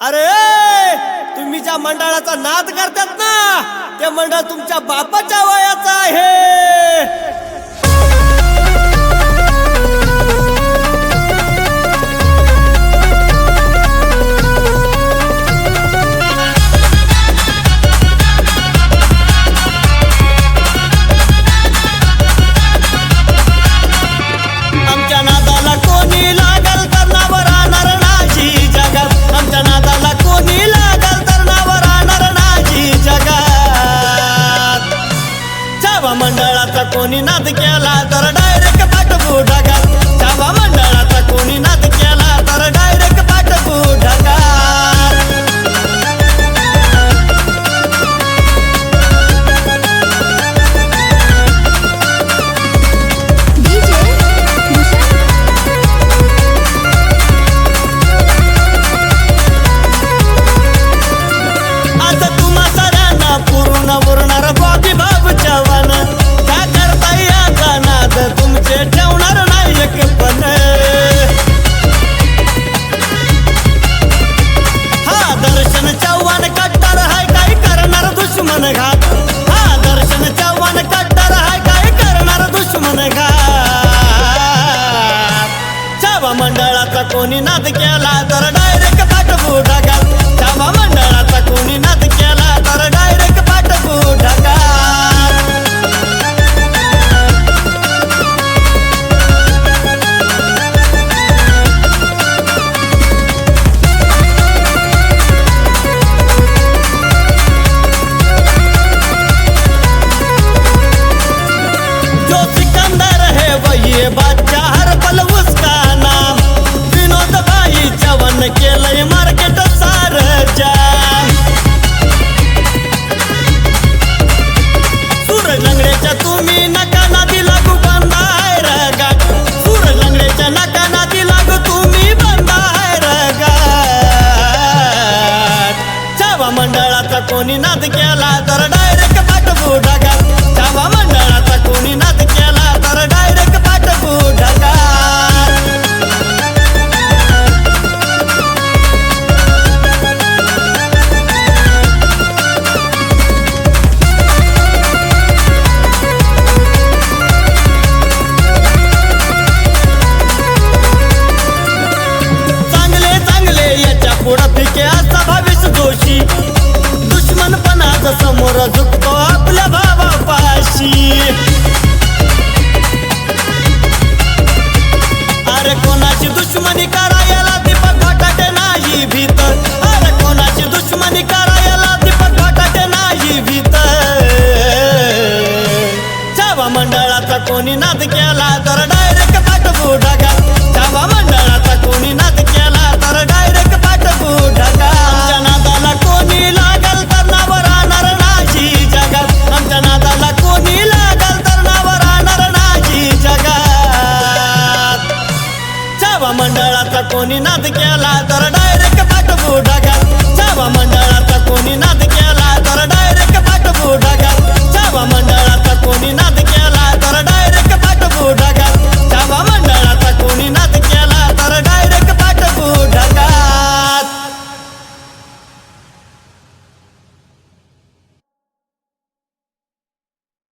अरे तुम्ही ज्या मंडळाचा नाद करतात ना ते मंडळ तुमच्या बापाच्या वयाचं आहे। मंडळाचा कोणी नाद केला तर डायरेक्ट पाठवू ढगात। छावा मंडळाचा कोणी नाद केला तर डायरेक्ट पाठवू ढगात। आता तुम्हा साऱ्यांना पूर्ण उरणार बॉबी बाबू चव्हाण। तुमचे ठेवणार नाही एक पण। हा दर्शन चव्हाण कट्टर हाय काय करणार दुश्मन घात। हा दर्शन चव्हाण कट्टर हाय काय करणार दुश्मन घात। छावा मंडळाचा कोणी नाद केला तर डायरेक्ट पाठवू ढगात। छावा मंडळाचा कोणी नाद केला तर डायरेक्ट पाठवू ढगात। ये बादशाह हर पल उसका नाम। विनोद भाई चव्हाण केलंय मार्केट सारं जाम। सूरज लंगड्याच्या तुम्ही नका नादी लागू बंदाय रगाट। सूरज लंगड्याच्या नका नादी लागू तुम्ही बंदाय रगाट। छावा मंडळाचा कोणी नाद केला तर डायरेक्ट पाठवू ढगात। छावा मंडळाचा कोणी नाद केला तर डायरेक्ट पाठवू ढगात। चांगले चांगले याच्या पुढं फिके असा भविष्य दोषी। दुश्मनपणाचा समोर झुकतो आपल्या भावापाशी। अरे कोणाची दुश्मनी करायला दीपक घाटाटे नाही भीत। अरे कोणाची दुश्मनी करायला दीपक घाटाटे नाही भीत। छावा मंडळाचा कोणी नाद केला तर डायरेक्ट पाठवू ढगात। छावा मंडळाचा कोणी नाद केला तर डायरेक्ट पाठवू ढगात। आमच्या नादाला कोणी लागल तर नाव राहणार नाही जगात। आमच्या नादाला कोणी लागल तर नाव राहणार नाही जगात। छावा मंडळाचा कोणी नाद केला तर